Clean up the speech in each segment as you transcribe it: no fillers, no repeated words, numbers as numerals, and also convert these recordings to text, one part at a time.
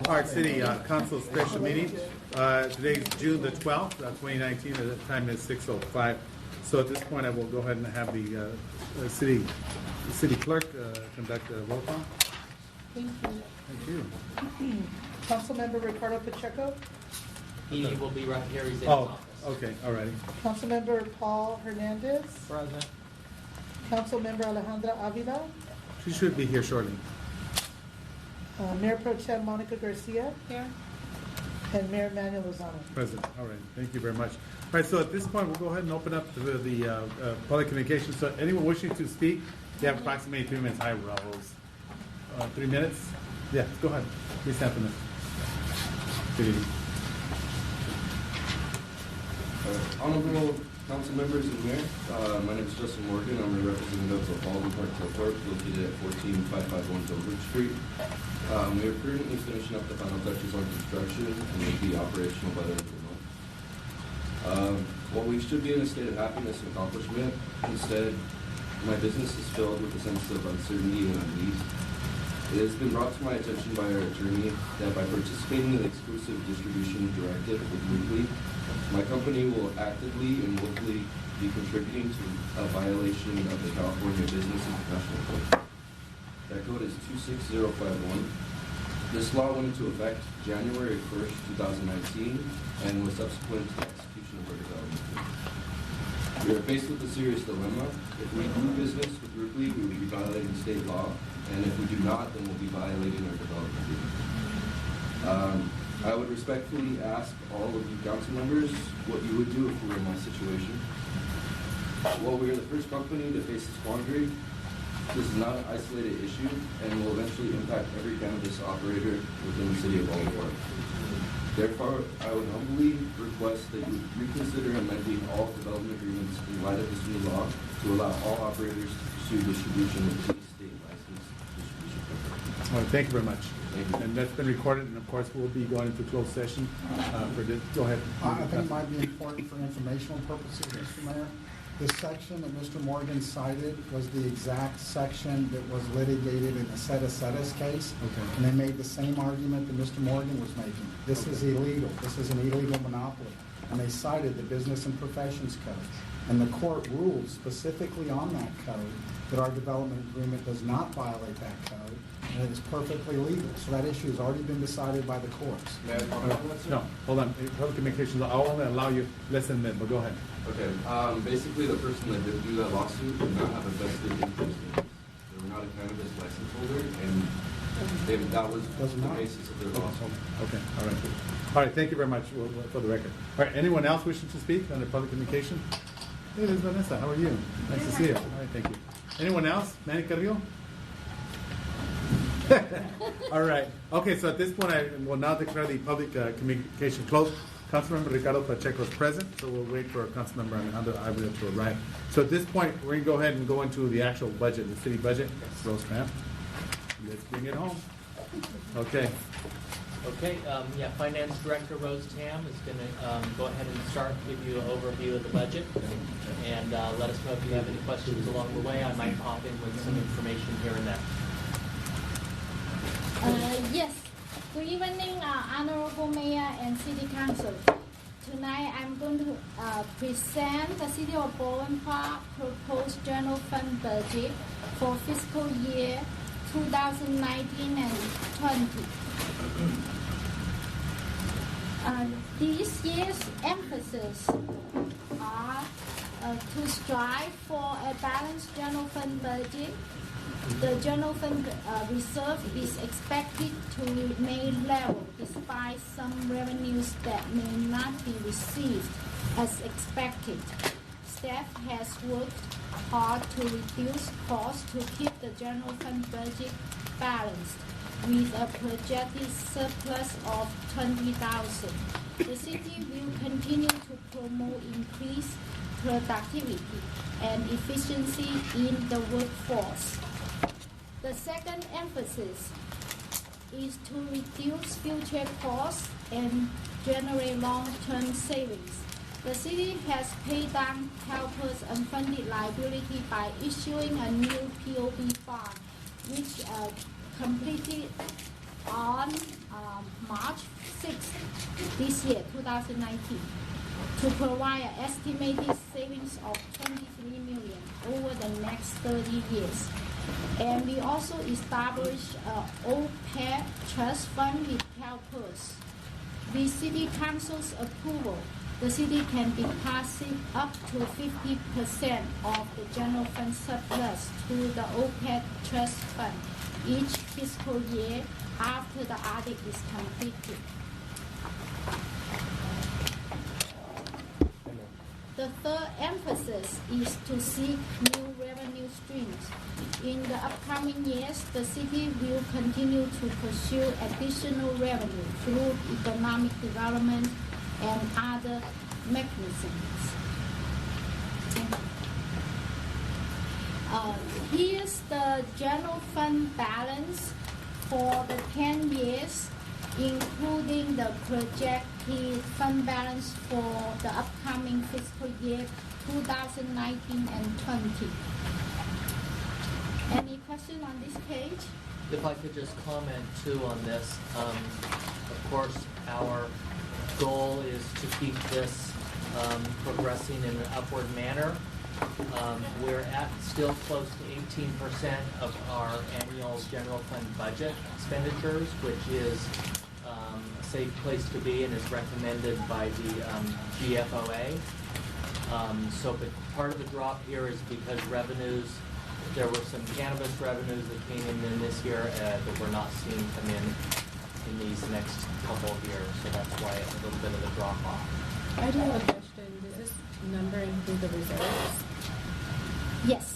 Park City Council special meeting. Today's June the 12th, 2019. The time is 6:05. So at this point, I will go ahead and have the city clerk conduct a roll call. Thank you. Thank you. Councilmember Ricardo Pacheco. He will be right here. He's in his Oh, office. okay, all righty. Councilmember Paul Hernandez. Present. Councilmember Alejandra Avila. She should be here shortly. Mayor Pro Tem Monica Garcia. Here. And Mayor Manuel Lozano. Present. All right. Thank you very much. All right. So at this point, we'll go ahead and open up the public communication. So anyone wishing to speak, you have approximately 3 minutes. Hi, Raul's. 3 minutes? Yeah, go ahead. Please stand for this. Good evening. Honorable council members and mayor, my name is Justin Morgan. I'm a representative of Baldwin Park located at 14551 Gilbert Street. We are currently finishing up the final touches on construction and will be operational by the end of the month. While we should be in a state of happiness and accomplishment, instead, my business is filled with a sense of uncertainty and unease. It has been brought to my attention by our attorney that by participating in the exclusive distribution directive with Weekly, my company will actively and willfully be contributing to a violation of the California Business and Professional Code. That code is 26051. This law went into effect January 1st, 2019, and was subsequent to the execution of our development agreement. We are faced with a serious dilemma. If we do business with Weekly, we will be violating state law, and if we do not, then we'll be violating our development agreement. I would respectfully ask all of you council members what you would do if we were in my situation. While we are the first company to face this quandary, this is not an isolated issue and will eventually impact every cannabis operator within the city of Baldwin. Therefore, I would humbly request that you reconsider amending all development agreements in light of this new law to allow all operators to pursue distribution with any state licensed distribution company. All right, thank you very much. Thank you. And that's been recorded, and of course, we'll be going into closed session for this. Go ahead. I think it might be important for informational purposes, Mr. Mayor. The section that Mr. Morgan cited was the exact section that was litigated in the Cetas case. Okay. And they made the same argument that Mr. Morgan was making. This is illegal. This is an illegal monopoly. And they cited the Business and Professions Code. And the court ruled specifically on that code that our development agreement does not violate that code, and it is perfectly legal. So that issue has already been decided by the courts. May I comment on that, sir? No, hold on. Public communications, I'll only allow you less than a minute, but go ahead. Okay, basically the person that did do that lawsuit did not have a vested interest in this. They were not a cannabis license holder, and that was the basis of their lawsuit. Okay, all right. All right, thank you very much for the record. All right, anyone else wishing to speak under public communication? Hey, there's Vanessa. How are you? Nice to see you. All right, thank you. Anyone else? Manny Carrillo? All right. Okay, so at this point, I will now declare the public communication closed. Councilmember Ricardo Pacheco is present, so we'll wait for Councilmember Alejandro Avila to arrive. So at this point, we're going to go ahead and go into the actual budget, the city budget. Rose, ma'am. Let's bring it home. Okay. Okay, Finance Director Rose Tam is going to go ahead and start, give you an overview of the budget, and let us know if you have any questions along the way. I might pop in with some information here and there. Yes. Good evening, Honorable Mayor and City Council. Tonight I'm going to present the City of Baldwin Park proposed general fund budget for fiscal year 2019 and 20. This year's emphasis are to strive for a balanced general fund budget. The general fund reserve is expected to remain level despite some revenues that may not be received as expected. Staff has worked hard to reduce costs to keep the general fund budget balanced with a projected surplus of $20,000. The city will continue to promote increased productivity and efficiency in the workforce. The second emphasis is to reduce future costs and generate long-term savings. The city has paid down CalPERS unfunded liability by issuing a new POB bond, which completed on sixth this year, 2019, to provide an estimated savings of $23 million over the next 30 years. And we also established an OPEB trust fund with CalPERS. With City Council's approval, the city can deposit up to 50% of the general fund surplus to the OPEB trust fund each fiscal year after the audit is completed. The third emphasis is to seek new revenue streams. In the upcoming years, the city will continue to pursue additional revenue through economic development and other mechanisms. Here's the general fund balance for the 10 years, including the projected fund balance for the upcoming fiscal year 2019 and 20. Any question on this page? If I could just comment too on this, of course, our goal is to keep this progressing in an upward manner. We're at still close to 18% of our annual general fund budget expenditures, which is a safe place to be and is recommended by the GFOA. But part of the drop here is because there were some cannabis revenues that came in this year that we're not seeing come in these next couple of years. So that's why it's a little bit of a drop off. I do have a question. Does this number include the reserves? Yes.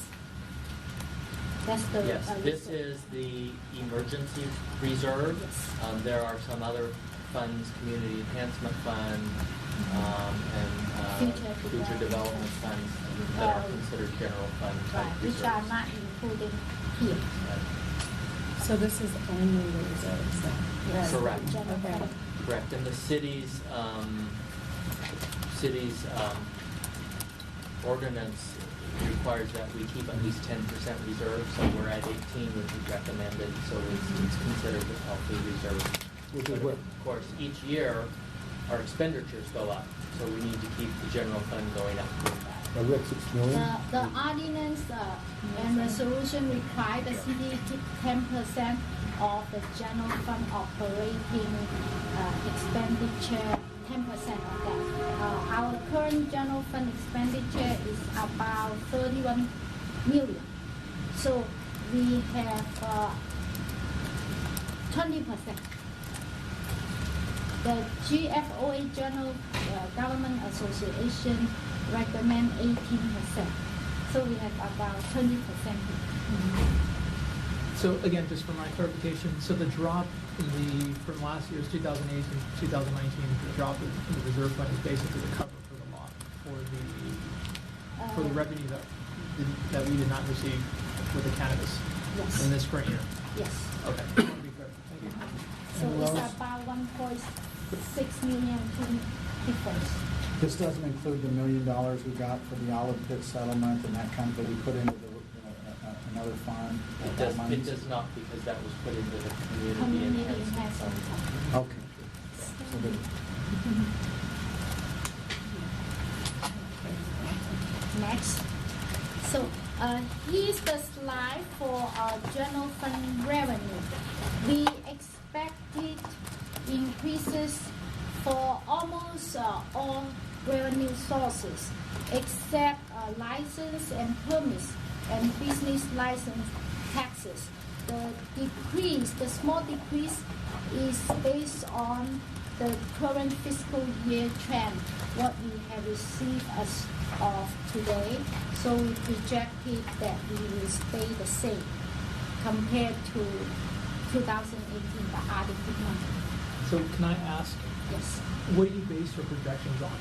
That's the Yes, this reserve. is the emergency reserve. Yes. There are some other funds, community enhancement fund, and future development funds that are considered general fund type Right, which reserves. are not included here. So this is only the reserves then? Yes, Correct. general Okay. fund. Correct, and the city's ordinance requires that we keep at least 10% reserve, so we're at 18, which is recommended, so it's considered a healthy reserve. Which is But what? of course, each year, our expenditures go up, so we need to keep the general fund going up. Are we at 6 million? The ordinance and resolution require the city to keep 10% of the general fund operating expenditure, 10% of that. Our current general fund expenditure is about 31 million. So we have 20%. The GFOA General Government Association recommend 18%. So we have about 20%. So again, just for my clarification, so the drop from last year's 2008 to 2019, the drop in the reserve fund is basically the cover for the law, for the revenue that we did not receive for the cannabis Yes. in this current year. Yes. Okay. Just wanna be clear. Thank you. So And it's Rose? about 1.6 million difference. This doesn't include the $1 million we got for the olive pit settlement and that kind of, that we put into another fund. It does not, because that was put into the community Community enhancement enhancement fund. fund. Okay. So the- Next. So here's the slide for our general fund revenue. We expected increases for almost all revenue sources, except license and permits and business license taxes. The small decrease is based on the current fiscal year trend, what we have received as of today. So we projected that we will stay the same compared to 2018, the audit number. So can I ask, Yes. what do you base your projections on?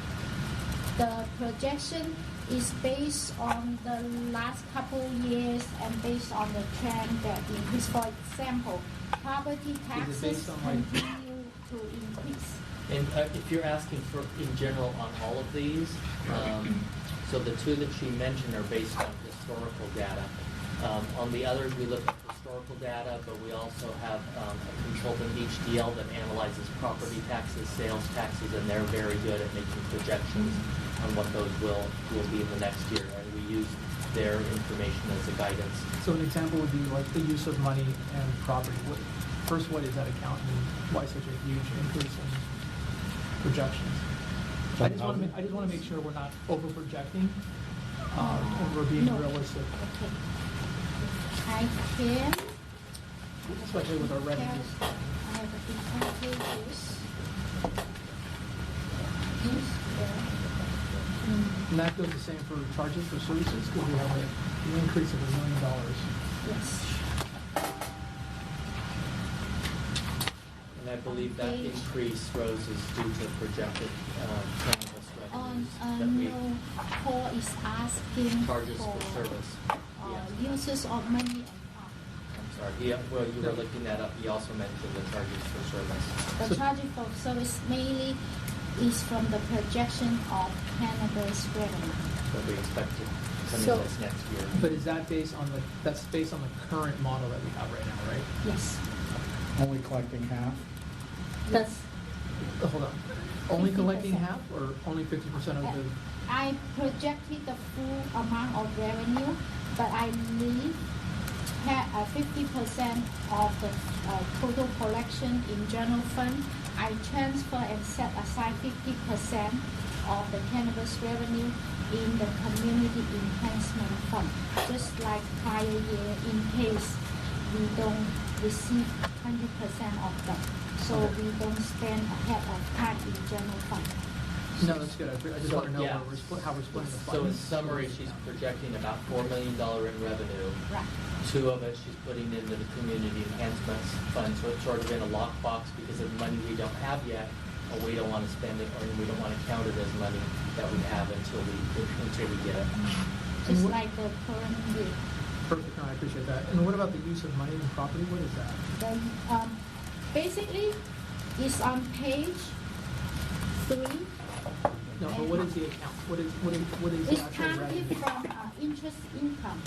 The projection is based on the last couple years and based on the trend that increase. For example, property taxes based on, like- continue to increase. And if you're asking for, in general, on all of these, so the two that she mentioned are based on historical data. On the others, we look at historical historical data, but we also have a consultant HDL that analyzes property taxes, sales taxes, and they're very good at making projections on what those will be in the next year. And we use their information as a guidance. So an example would be like the use of money and property. What is that account and why such a huge increase in projections? I just want to make sure we're not over projecting and we're being No. realistic, Okay. I can. especially with our revenues. I have a different pages. This, And that goes the same for charges for services because we have an increase of $1 million. yes. And I believe that Page. increase, Rose, is due to projected cannabis On revenues that we no, Paul is asking charges for for service. uses of money and I'm sorry. Well, you were looking that up. He also mentioned the charges for service. the charges for service mainly is from the projection of cannabis revenue. That we expect to come So- in this next year. But is that based on that's based on the current model that we have right now, right? Yes. Only collecting half? That's Hold on. Only 50%. collecting half or only 50% of the? I projected the full amount of revenue, but I leave 50% of the total collection in general fund. I transfer and set aside 50% of the cannabis revenue in the community enhancement fund, just like prior year in case we don't receive 100% of them. So Okay. we don't spend ahead of time in general fund. No, that's good. I just So, want to know yeah. how we're splitting the So in funds. summary, she's projecting about $4 million in revenue. Right. 2 of it she's putting into the community enhancements fund, so it's sort of in a lockbox because of money we don't have yet, or we don't want to spend it, or we don't want to count it as money that we have until we get it. Just what- like the current year. Perfect. No, I appreciate that. And what about the use of money and property? What is that? Then, basically, it's on page 3. No, but what is the account? What is the It's actual counted revenue? from interest income.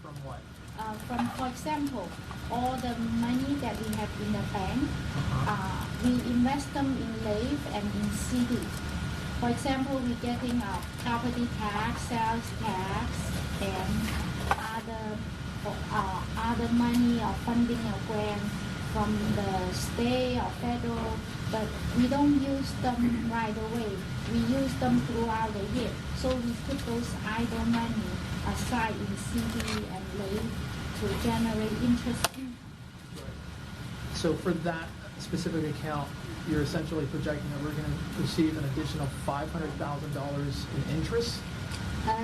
From what? From, for example, all the money that we have in the bank, Uh-huh. we invest them in LAVE and in CD. For example, we're getting property tax, sales tax, and other money or funding or grant from the state or federal, but we don't use them right away. We use them throughout the year. So we put those idle money aside in CD and LAVE to generate interest income. So for that specific account, you're essentially projecting that we're going to receive an additional $500,000 in interest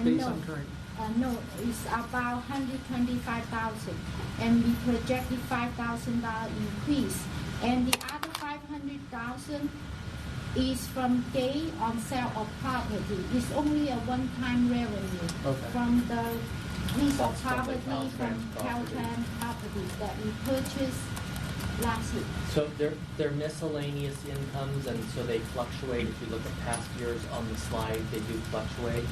based on current. No, it's about 125,000, and we projected $5,000 increase, and the other 500,000 is from gain on sale of property. It's only a one-time revenue Okay. from the piece of That's from the property from Caltrans property. Caltrans properties that we purchased last year. So they're miscellaneous incomes, and so they fluctuate. If you look at past years on the slide, they do fluctuate.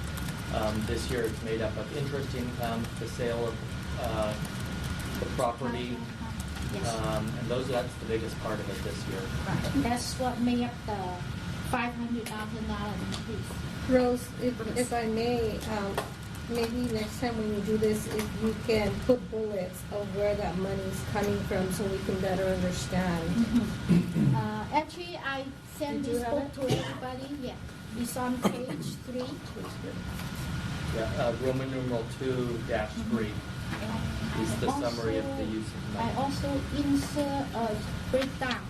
This year it's made up of interest income, the sale of the property, Yes. and that's the biggest part of it this year. Right. That's what made up the $500,000 increase. Rose, if I may, maybe next time when you do this, if you can put bullets of where that money is coming from so we can better understand. Actually, I sent Did you this have book to everybody. Yeah, it's on page 3. Yeah, Roman numeral 2-3 is the summary of the use of I money. also insert a breakdown.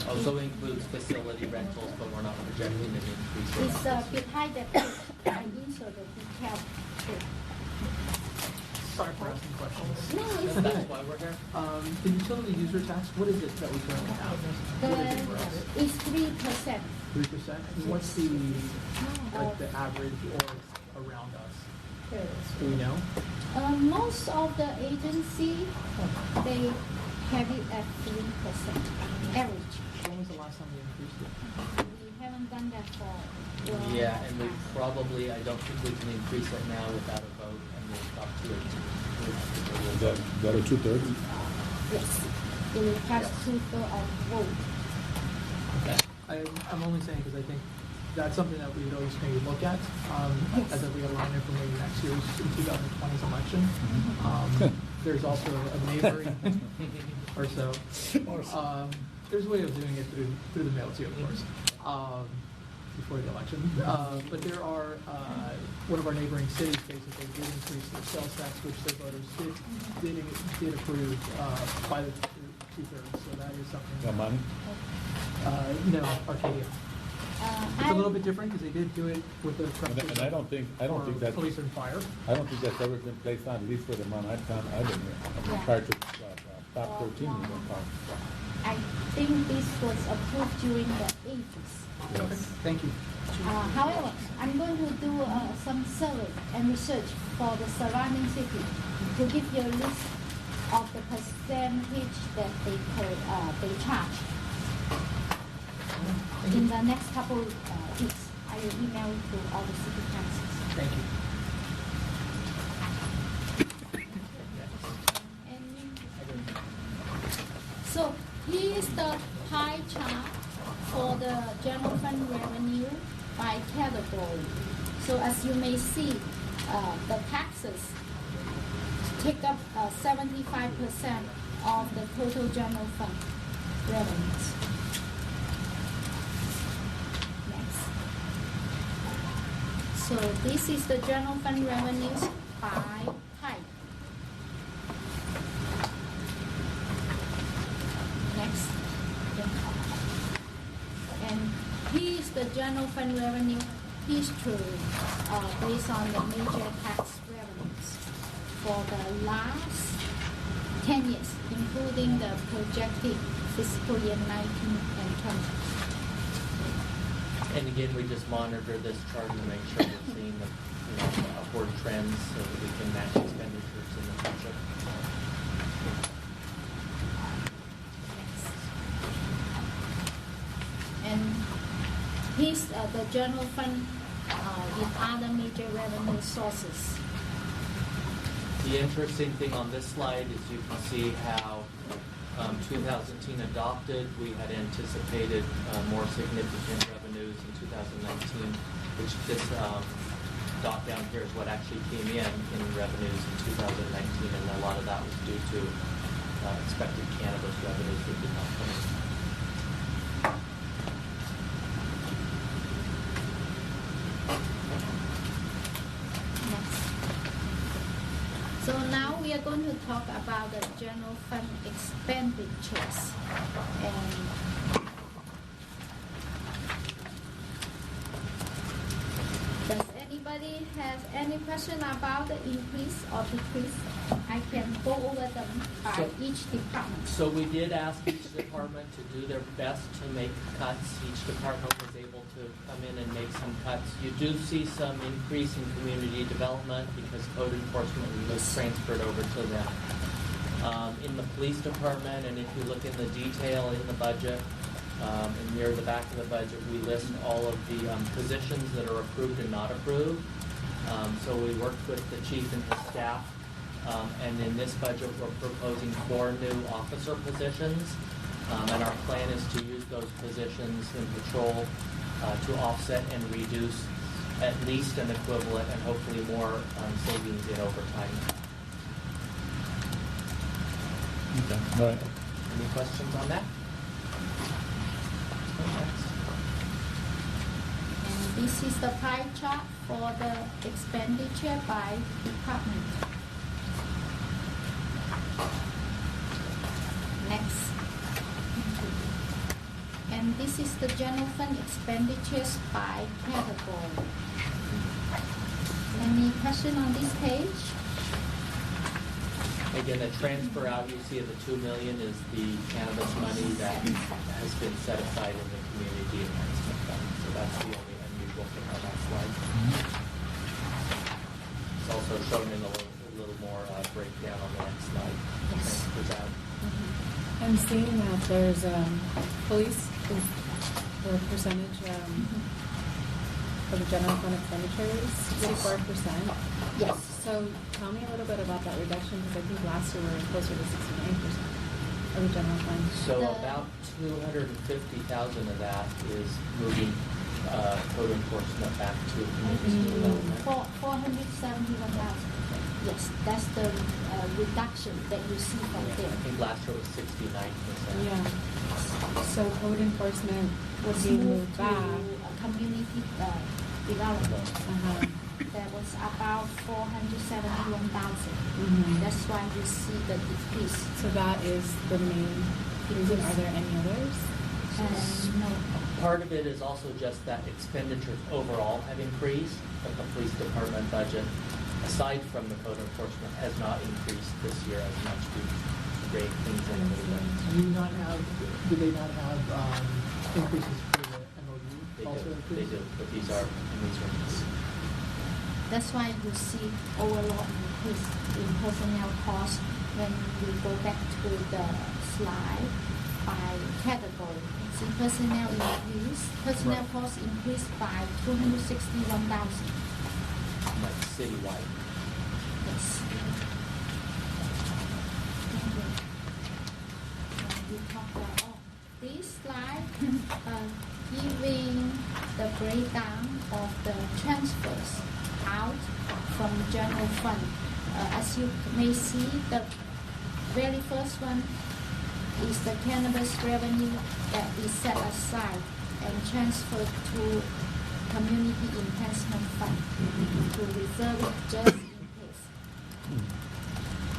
Also includes facility rentals, but we're not projecting an increase in It's that. behind the page. I insert the detail. Sorry for asking questions. No, it's That's good. why we're here. The utility user tax, what is it that we currently have? What is it for us? It's 3%. 3%? And what's the average or around us? Do we know? Most of the agency, they have it at 3% average. When was the last time we increased it? We haven't done that for a long Yeah, and we time. probably, I don't think we can increase it now without a vote, and we'll talk to it That a 2/3? Yes, it will pass 2/3 of vote. Okay. I'm only saying because I think that's something that we would always maybe look at, as a realigner for maybe next year's, in 2020's election. There's also a neighboring, or so. There's a way of doing it through the mail too, of course, before the election. But there are, one of our neighboring cities basically did increase their sales tax, which their voters did approve by the 2/3. So that is something. Got money? No, Arcadia. It's a little bit different because they did do it with the. And I don't think that's. Police and fire. I don't think that's ever been placed on, at least for the amount I've been here. I mean, prior to Prop 13 was on top. I think this was approved during the 80s. Okay, thank you. However, I'm going to do some survey and research for the surrounding city to give you a list of the percentage that they charge. In the next couple weeks, I will email to all the city councils. Thank you. So here's the pie chart for the general fund revenue by category. So as you may see, the taxes take up 75% of the total general fund revenues. Next. So this is the general fund revenues by type. Next. And here's the general fund revenue history based on the major tax revenues for the last 10 years, including the projected fiscal year 19 and 20. And again, we just monitor this chart to make sure we're seeing the upward trends so that we can match expenditures in the future. And here's the general fund with other major revenue sources. The interesting thing on this slide is you can see how 2010 adopted, we had anticipated more significant revenues in 2019, which this dot down here is what actually came in revenues in 2019, and a lot of that was due to expected cannabis revenues that did not come in. So now we are going to talk about the general fund expenditures. And does anybody have any question about the increase or decrease? I can go over them by each department. So we did ask each department to do their best to make cuts. Each department was able to come in and make some cuts. You do see some increase in community development because code enforcement was transferred over to them. In the police department, and if you look in the detail in the budget, and near the back of the budget, we list all of the positions that are approved and not approved. So we worked with the chief and his staff. And in this budget, we're proposing 4 new officer positions. And our plan is to use those positions in patrol to offset and reduce at least an equivalent and hopefully more savings in overtime. Okay, all right. Any questions on that? And this is the pie chart for the expenditure by department. Next. And this is the general fund expenditures by category. Any question on this page? Again, the transfer out you see of the $2 million is the cannabis money that has been set aside in the community enhancement fund. So that's the only unusual thing on that slide. It's also shown in a little more breakdown on the next slide. Yes. Transfers out. I'm seeing that there's police, the percentage for the general fund expenditures, 64%. Yes. So tell me a little bit about that reduction, because I think last year we were closer to 69% of the general fund. So The- about 250,000 of that is moving code enforcement back to community development. 471,000. Yes, that's the reduction that you see from I there. think last year was 69%. Yeah. So code enforcement was Was being moved moved to back. community development. Uh-huh. That was about 471,000. Mhm. That's why you see the decrease. So that is the main reason. Are there any others? No. Part of it is also just that expenditures overall have increased, but the police department budget, aside from the code enforcement, has not increased this year as much due to great things in it. Do they not have increases for the MOU? They also do, increase? but these are. That's why you see overall increase in personnel costs when we go back to the slide by category. See personnel increase, personnel Right. costs increased by 261,000. Like citywide. Yes. We talk about this slide giving the breakdown of the transfers out from general fund. As you may see, the very first one is the cannabis revenue that is set aside and transferred to community enhancement fund to reserve it just in case.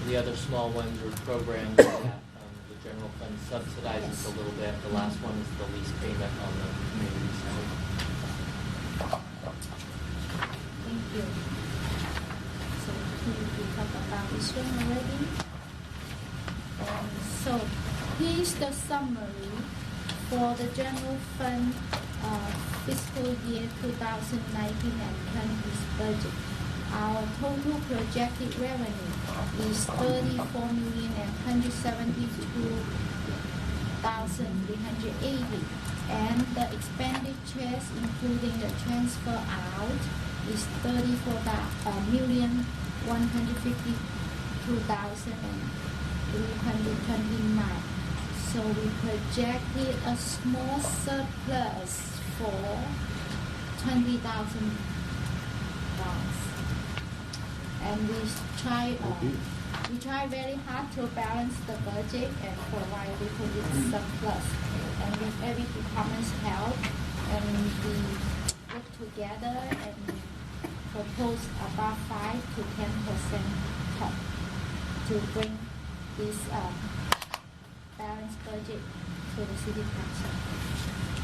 The other small ones are programs that the general fund subsidizes Yes. a little bit. The last one is the lease payment on the community center. Thank you. So we talked about this one already. So here's the summary for the general fund fiscal year 2019 and 20's budget. Our total projected revenue is 34,172,380, and the expenditures, including the transfer out, is 34,152,329. So we projected a small surplus for $20,000. And we try very hard to balance the budget and provide a little bit surplus. And with every department's help, and we work together and propose about 5 to 10% cut to bring this balanced budget to the city council.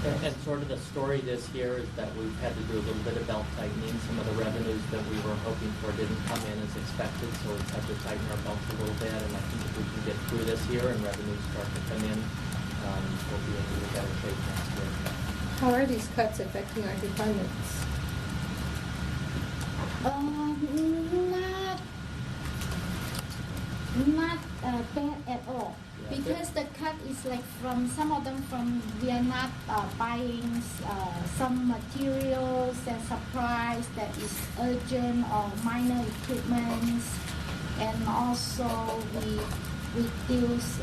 And sort of the story this year is that we've had to do a little bit of belt tightening. Some of the revenues that we were hoping for didn't come in as expected, so we've had to tighten our belts a little bit. And I think if we can get through this year and revenues start to come in, we'll be in a better shape next year. How are these cuts affecting our departments? Not bad at all. Yeah. Because the cut is like from some of them from we are not buying some materials and supplies that is urgent or minor equipment, and also we reduce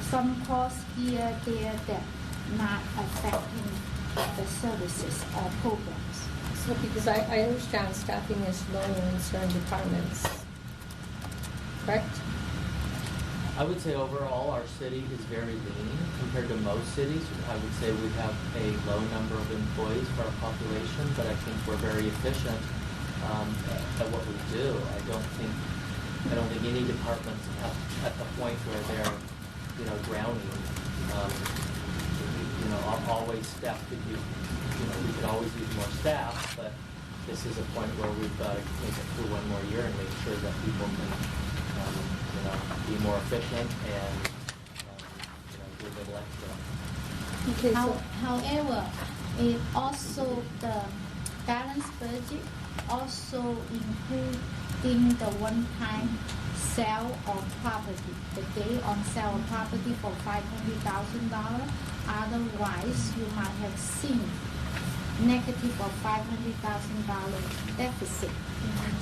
some costs here there that not affecting the services or programs. So because I understand staffing is low in certain departments, correct? I would say overall our city is very lean compared to most cities. I would say we have a low number of employees for our population, but I think we're very efficient at what we do. I don't think any departments at the point where they're drowning. Always staff could use we could always use more staff, but this is a point where we've got to make it through one more year and make sure that people can be more efficient and do a little extra. Okay, so However, it also the balanced budget also including the one-time sale of property, the gain on sale of property for $500,000. Otherwise, you might have seen negative of $500,000 deficit.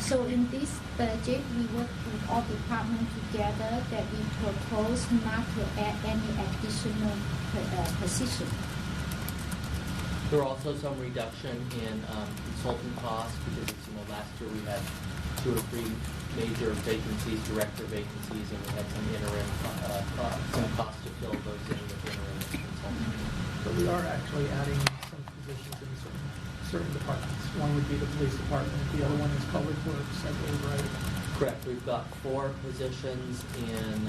So in this budget, we work with all departments together that we propose not to add any additional position. There are also some reduction in consultant costs because last year we had 2 or 3 major vacancies, director vacancies, and we had some interim some costs to fill those in with interim consultants. But we are actually adding some positions in certain departments. One would be the police department, the other one is public works, I believe, right? Correct. We've got 4 positions in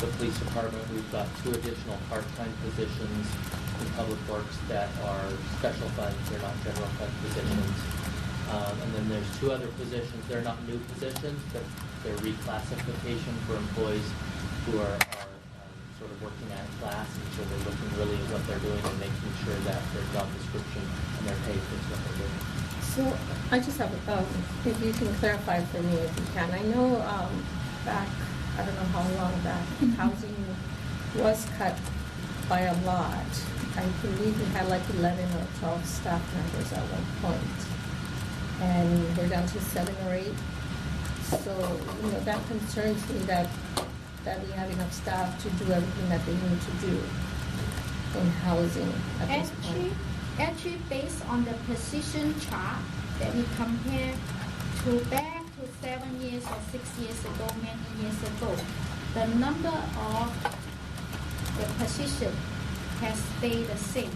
the police department. We've got 2 additional part-time positions in public works that are special funds. They're not general fund positions. And then there's 2 other positions. They're not new positions, but they're reclassification for employees who are sort of working out of class, and so we're looking really at what they're doing and making sure that their job description and their pay fits what they're doing. So I just have, if you can clarify for me if you can. I know back, I don't know how long back, housing was cut by a lot. I believe we had like 11 or 12 staff members at one point. And we're down to 7 or 8. So, that concerns me that we have enough staff to do everything that they need to do in housing at this point. Actually, based on the position chart that we compare to back to 7 years or 6 years ago, many years ago, the number of the position has stayed the same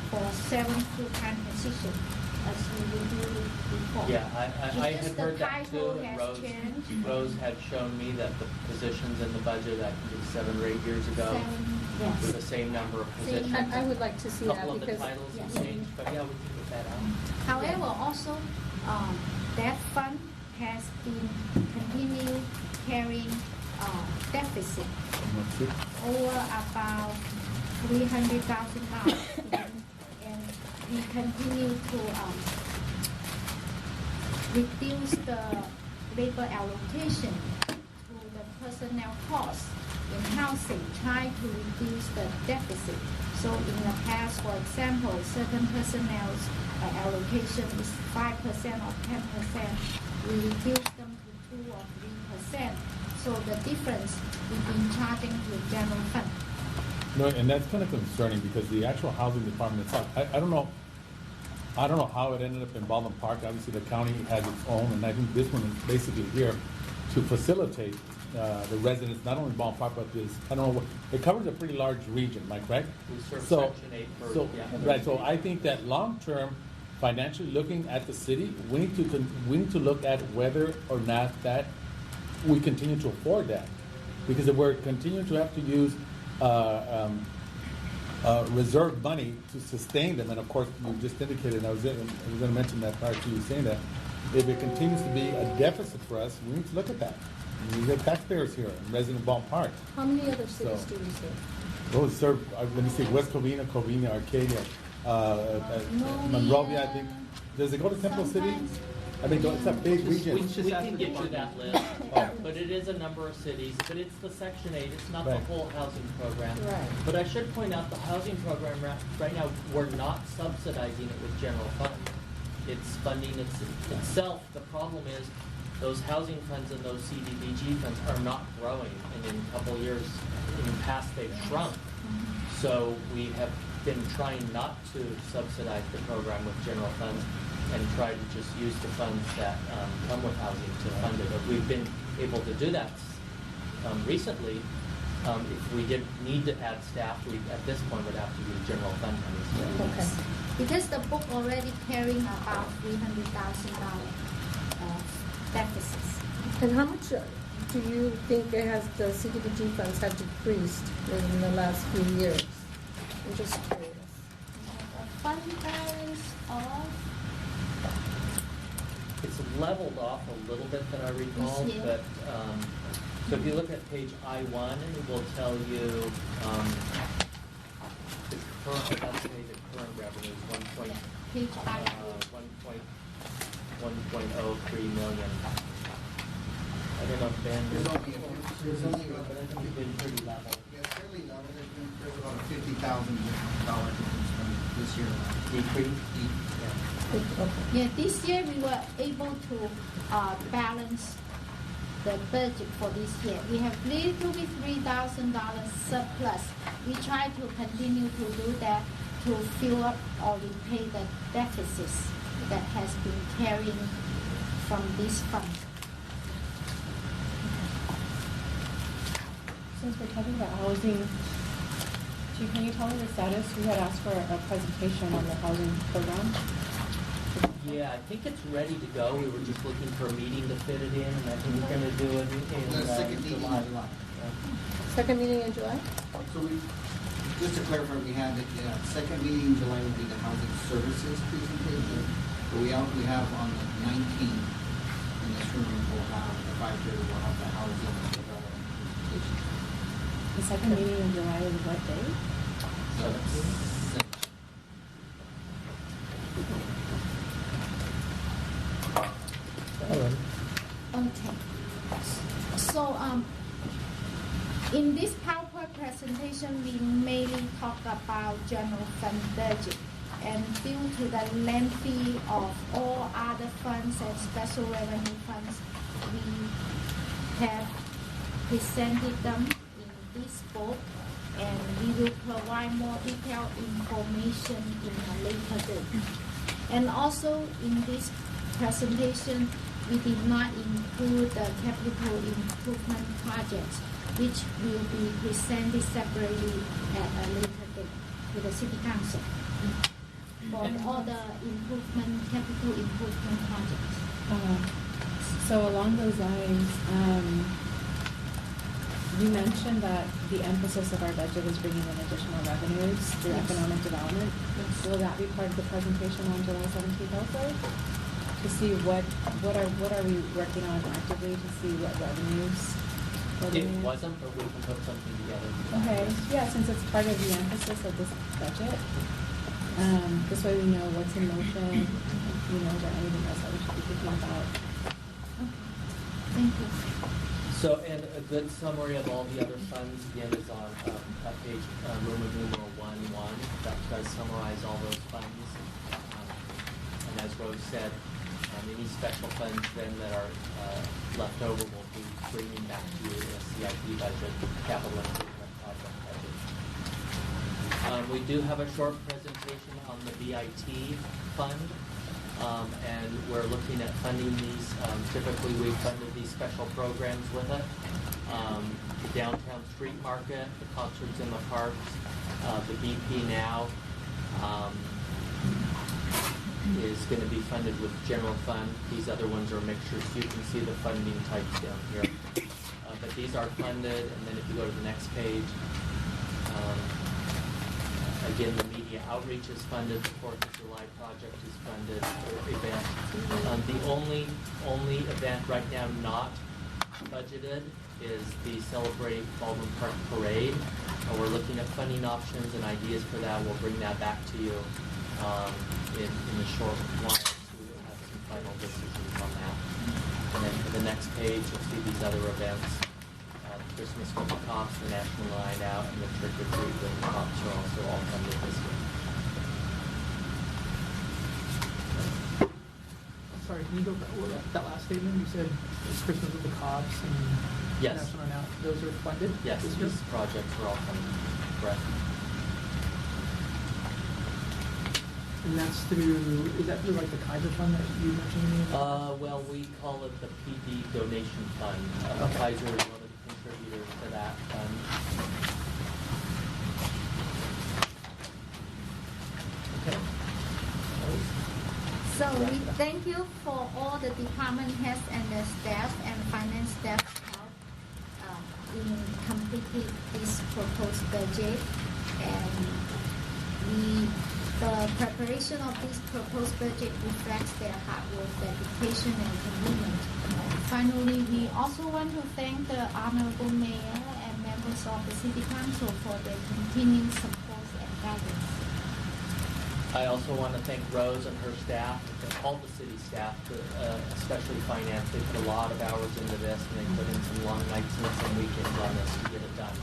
for 7 full-time positions as we review before. Yeah, I had heard that too, and changed. Rose had shown me that the positions in the budget, I think it was 7 or 8 years ago, Yes. with the same number of Same positions. I would like to see A that couple of the because titles have Yes. changed, but yeah, we can get that out. However, also, that fund has been continue carrying deficit over about $300,000, and we continue to reduce the labor allocation to the personnel costs in housing, trying to reduce the deficit. So in the past, for example, certain personnel's allocation is 5% or 10%. We reduce them to 2 or 3%. So the difference we've been charging to general fund. No, and that's kind of concerning because the actual housing department itself, I don't know how it ended up in Baldwin Park. Obviously, the county has its own, and I think this one is basically here to facilitate the residents, not only Baldwin Park, but this, I don't know, it covers a pretty large region, Mike, right? We serve So- Section 8 for, So, yeah. right, so I think that long-term, financially looking at the city, we need to look at whether or not that we continue to afford that. Because if we're continuing to have to use reserve money to sustain them, and of course, you just indicated, and I was going to mention that prior to you saying that, if it continues to be a deficit for us, we need to look at that. We have taxpayers here in resident Baldwin Park. how many other cities So- do we serve? Those serve, let me see, West Covina, Arcadia, Monrovia, I think. Does it go to Temple City? Sometimes- I mean, it's a big region. We can get you that list, but it is a number of cities, but it's the Section 8, it's not the Right. whole housing program. Right. But I should point out, the housing program right now, we're not subsidizing it with general fund. It's funding itself. The problem is, those housing funds and those CDBG funds are not growing, and in a couple of years, in the past, they've shrunk. So we have been trying not to subsidize the program with general funds and try to just use the funds that come with housing to fund it. But we've been able to do that recently. If we did need to add staff, we at this point would have to use general fund money. Okay. Because the book already carrying about $300,000 deficits. And how much do you think the CDBG funds have decreased in the last few years? I'm just curious. The fund balance of It's leveled off a little bit that I recall, This year? but, so if you look at page I-1, it will tell you, the current, let's say the current revenue is page I. 1.03 million. I don't know if Ben, There's only but I think it's been pretty level. yeah, fairly level. There's about a $50,000 difference from this year? Decrease? Yeah, this year we were able to balance the budget for this year. We have little bit $3,000 surplus. We try to continue to do that to fill up or repay the deficits that has been carrying from this fund. Since we're talking about housing, can you tell me the status? We had asked for a presentation on the housing program. Yeah, I think it's ready to go. We were just looking for a meeting to fit it in, and I think we're going to do it in The second meeting in July. July. Second meeting in July? So just to clarify, we had the second meeting in July would be the housing services presentation. But we have on the 19th in this room, we'll have the 5:30, we'll have the housing development presentation. The second meeting in July is what day? Okay. So, in this PowerPoint presentation, we mainly talk about general fund budget. And due to the lengthy of all other funds and special revenue funds, we have presented them in this book, and we will provide more detailed information in a later date. And also in this presentation, we did not include the capital improvement projects, which will be presented separately at a later date to the City Council for all the capital improvement projects. So along those lines, you mentioned that the emphasis of our budget is bringing in additional revenues through economic development. Will that be part of the presentation on July 17th also? To see what are we working on actively to see what revenues? It wasn't, but we can put something together. Okay, yeah, since it's part of the emphasis of this budget, this way we know what's in motion. You know, is there anything else that we should be thinking about? Okay. Thank you. So, and a good summary of all the other funds, again, is on page Roman numeral 1.1. That does summarize all those funds. And as Rose said, any special funds then that are left over will be bringing back to you in a CIP budget, capital improvement project budget. We do have a short presentation on the BIT fund. And we're looking at funding these. Typically, we've funded these special programs with it. The downtown street market, the concerts in the parks, the BP Now is going to be funded with general fund. These other ones are mixtures. You can see the funding types down here. But these are funded, and then if you go to the next page, again, the media outreach is funded, the 4th of July project is funded, event. The only event right now not budgeted is the Celebrate Baldwin Park Parade. We're looking at funding options and ideas for that. We'll bring that back to you in a short while, so we'll have some final decisions on that. And then for the next page, you'll see these other events. Christmas with the cops, the National Night Out, and the Trick or Treat with the cops are also all funded this year. Sorry, can you go back that last statement? You said it's Christmas with the cops and Yes. National Night Out. Those are funded? Yes, this year? these projects are all funded. Correct. And that's is that through like the Kaiser Fund that you mentioned? Well, we call it the PD Donation Fund. Okay. Kaiser is one of the contributors to that fund. Okay. So we thank you for all the department heads and the staff and finance staff help in completing this proposed budget. And the preparation of this proposed budget reflects their hard work, dedication, and commitment. Finally, we also want to thank the Honorable Mayor and members of the City Council for their continued support and guidance. I also want to thank Rose and her staff, and all the city staff, especially finance. They put a lot of hours into this, and they put in some long nights and some weekends on this to get it done.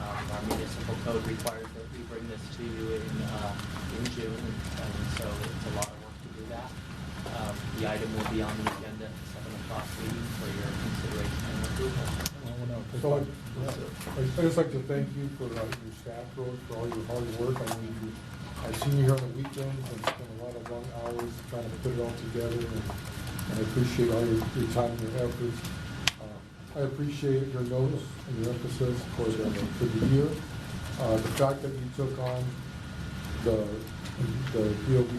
Our municipal code requires that we bring this to you in June, and so it's a lot of work to do that. The item will be on the agenda at the 7 o'clock meeting for your consideration and approval. So I'd just like to thank you for your staff, Rose, for all your hard work. I mean, I've seen you here on the weekends and spent a lot of long hours trying to put it all together, and I appreciate all your time and your efforts. I appreciate your notes and your emphasis for the year. The fact that you took on the DOB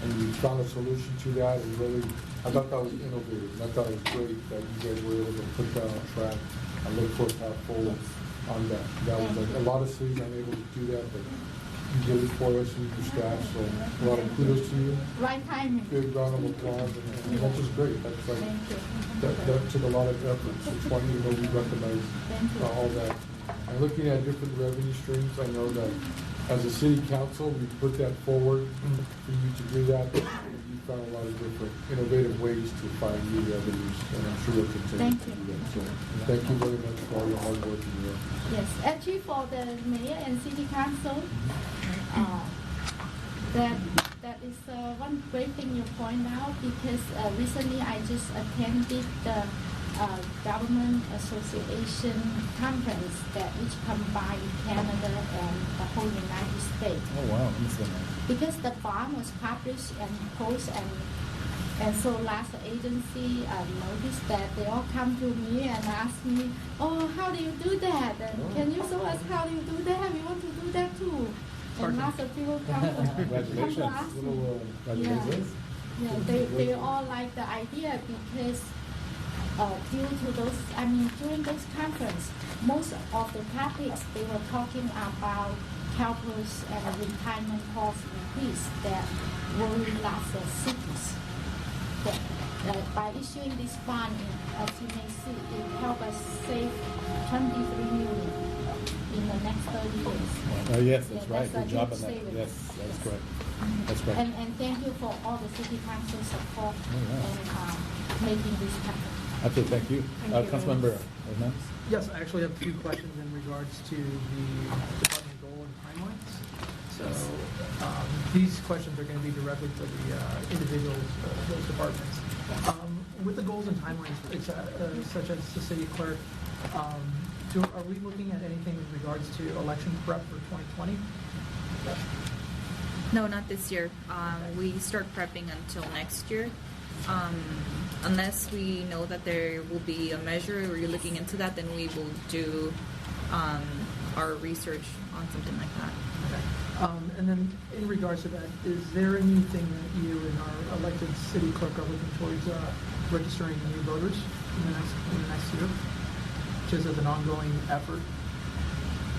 and you found a solution to that, and really, I thought that was innovative, and I thought it was great that you guys were able to put that on track. I look for a path forward on that. That was like, a lot of cities aren't able to do that, but you did it for us and your staff, so a lot of kudos to you. Right timing. Big round of applause, and that's just great. That's like, that took a lot of effort. So it's funny, you know, we recognize all that. And looking at different revenue streams, I know that as a city council, we put that forward for you to do that. You found a lot of different innovative ways to find new revenues, and I'm sure you'll continue to do that. So thank you very much for all your hard work and your effort. Yes, actually for the mayor and city council, that is one great thing you point out, because recently I just attended the government association conference that which combined Canada and the whole United States. Oh wow, that's nice. Because the bond was published and posted, and so last agency noticed that they all come to me and ask me, oh, how do you do that? And can you show us how you do that? We want to do that too. And lots of people come to ask me. Congratulations. Yeah, they all like the idea, because due to those, during those conference, most of the topics they were talking about CalPERS and retirement cost increase that worry lots of cities. But, by issuing this bond, as you may see, it helped us save 23 million in the next 30 years. Yes, that's right. That's Good job on that. savings. Yes, that's Yes. correct. That's correct. And thank you for all the city council support and making this happen. Absolutely, thank you. Thank you. Councilmember Hernandez? Yes, I actually have two questions in regards to the department goal and timelines. So these questions are going to be directly to the individuals, those departments. With the goals and timelines, such as the city clerk, are we looking at anything in regards to election prep for 2020? No, not this year. We start prepping until next year. Unless we know that there will be a measure or you're looking into that, then we will do our research on something like that. Okay. And then in regards to that, is there anything that you and our elected city clerk are looking towards registering new voters in the next year, just as an ongoing effort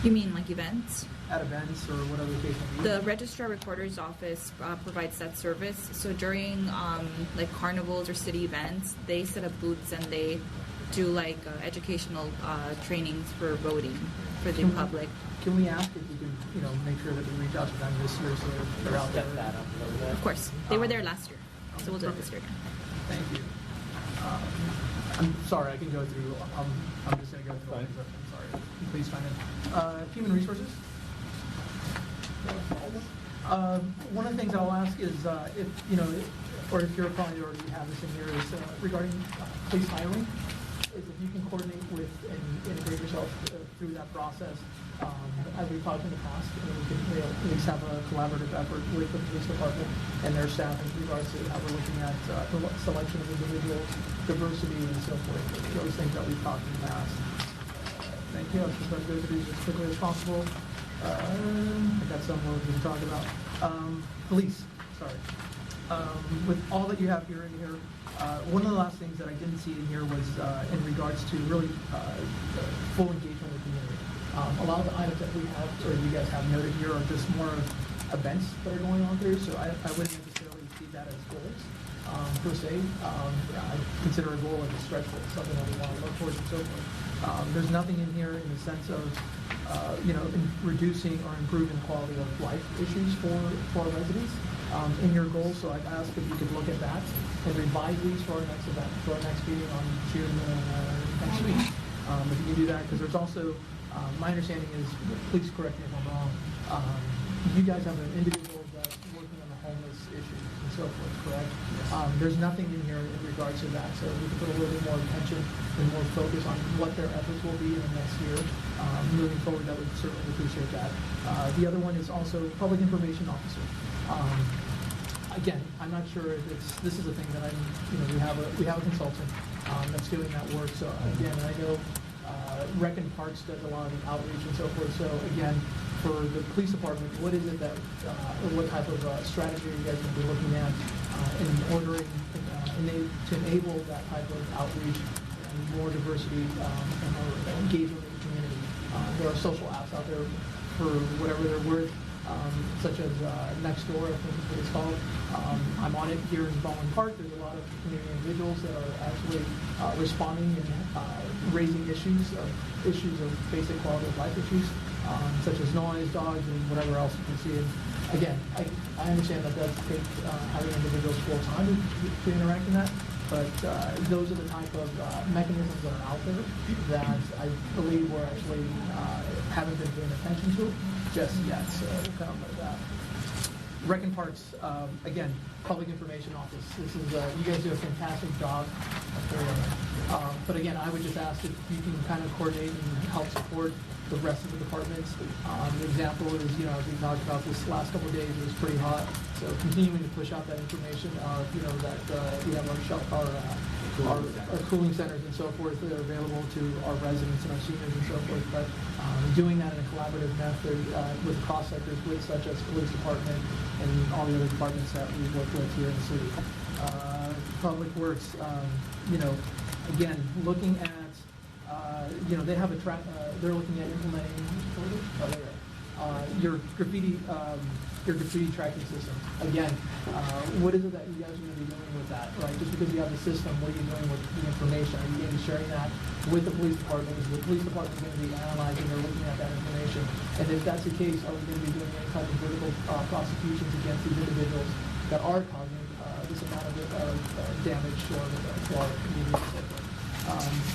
You mean like events? at events or whatever the case may be? The registrar recorder's office provides that service. So during like carnivals or city events, they set up booths and they do like educational trainings for voting for the public. Can we ask if we can, make sure that we reach out to them this year so they're out there? Step that up a little bit. Of course, they were there last year, so we'll do it this year again. Thank you. I'm sorry, I can go through, I'm just going to go through all these. I'm sorry. Please chime in. Human resources? One of the things I'll ask is if, or if you're probably already have this in here, is regarding police hiring, is if you can coordinate with and integrate yourself through that process. As we've talked in the past, we can at least have a collaborative effort with the police department and their staff in regards to how we're looking at the selection of individuals, diversity, and so forth. Those things that we've talked in the past. Thank you. I'll just try to go through these as quickly as possible. I got some more we can talk about. Police, sorry. With all that you have here in here, one of the last things that I didn't see in here was in regards to really full engagement with the community. A lot of the items that we have, or you guys have noted here, are just more of events that are going on here, so I wouldn't necessarily see that as goals per se. I consider a goal as a stretch goal, something that we want to look towards and so forth. There's nothing in here in the sense of reducing or improving quality of life issues for our residents in your goals. So I'd ask if you could look at that and revise these for our next event, for our next meeting on June next week. If you can do that, because there's also, my understanding is, please correct me if I'm wrong, you guys have an individual that's working on the homeless issues and so forth, correct? There's nothing in here in regards to that, so we can put a little bit more attention and more focus on what their efforts will be in the next year. Moving forward, that would certainly appreciate that. The other one is also public information officer. Again, I'm not sure if this is a thing that we have a consultant that's doing that work. So again, I know Rec and Parks does a lot of the outreach and so forth. So again, for the police department, what is it that, or what type of strategy are you guys going to be looking at in ordering to enable that type of outreach and more diversity and more engagement in the community? There are social apps out there for whatever they're worth. Such as Nextdoor, I think is what it's called. I'm on it here in Baldwin Park. There's a lot of community individuals that are actually responding and raising issues of basic quality of life issues, such as noise, dogs, and whatever else you can see. And again, I understand that does take having individuals full time to interact in that. But those are the type of mechanisms that are out there that I believe we're actually haven't been paying attention to just yet. So we'll kind of like that. Rec and Parks, again, public information office. This is you guys do a fantastic job. But again, I would just ask if you can kind of coordinate and help support the rest of the departments. The example is, as we talked about this last couple of days, it was pretty hot. So continuing to push out that information, that we have our cooling centers and so forth that are available to our residents and our seniors and so forth. But doing that in a collaborative method with cross sectors, such as police department and all the other departments that we work with here in the city. Public Works, again, looking at they have they're looking at implementing your graffiti tracking system. Again, what is it that you guys are going to be doing with that, right? Just because you have the system, what are you doing with the information? Are you going to be sharing that with the police department? Is the police department going to be analyzing or looking at that information? And if that's the case, are we going to be doing any type of vertical prosecutions against these individuals that are causing this amount of damage to our community?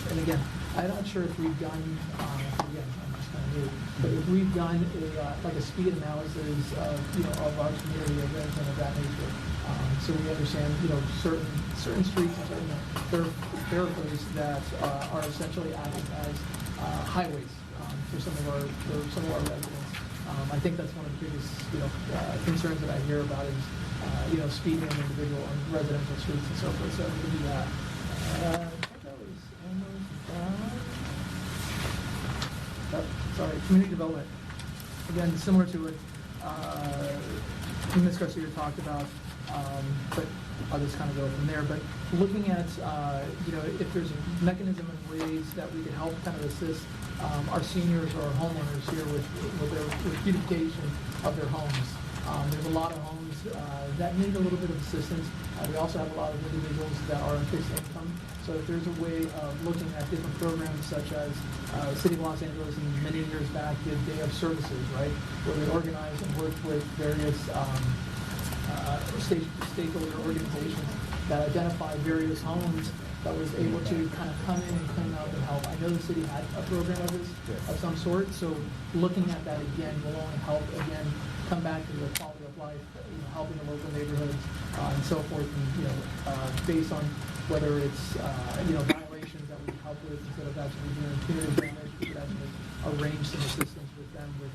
And again, I'm not sure if we've done, again, I'm just kind of new, but if we've done a speed analysis of our community events and of that nature, so we understand, certain streets and certain thoroughfares that are essentially acting as highways for some of our residents. I think that's one of the biggest, concerns that I hear about is, speeding on individual on residential streets and so forth. So we'll do that. Sorry, community development. Again, similar to what Ms. Garcia talked about, but I'll just kind of go from there. But looking at, if there's a mechanism and ways that we can help kind of assist our seniors or our homeowners here with beautification of their homes. There's a lot of homes that need a little bit of assistance. We also have a lot of individuals that are on fixed income. So if there's a way of looking at different programs such as City of Los Angeles many years back did Day of Services, right? Where they organized and worked with various stakeholder organizations that identified various homes that was able to kind of come in and clean up and help. I know the city had a program of this of some sort, so looking at that again will only help come back to the quality of life, helping the local neighborhoods and so forth, and based on whether it's violations that we can help with instead of actually doing punitive damage, we could actually arrange some assistance with them with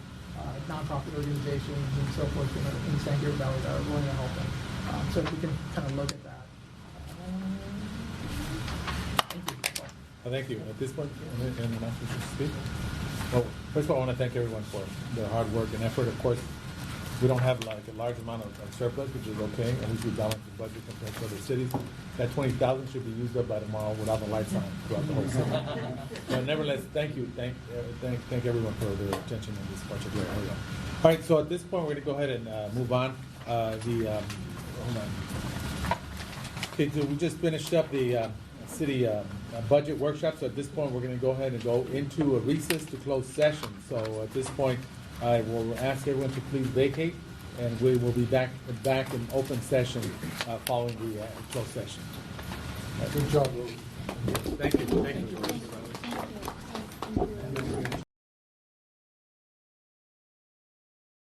nonprofit organizations and so forth in San Gabriel Valley that are willing to help them. So if we can kind of look at that. Thank you. At this point, anyone else wish to speak? Well, first of all, I want to thank everyone for their hard work and effort. Of course, we don't have a large amount of surplus, which is okay. At least we balance the budget compared to other cities. That 20,000 should be used up by tomorrow without the lights on throughout the whole city. But nevertheless, thank you. Thank everyone for their attention in this particular area. All right, so at this point, we're going to go ahead and move on. Hold on. Okay, so we just finished up the city budget workshop. So at this point, we're going to go ahead and go into a recess to close session. So at this point, I will ask everyone to please vacate, and we will be back in open session following the closed session. Good job, Rose. Thank you.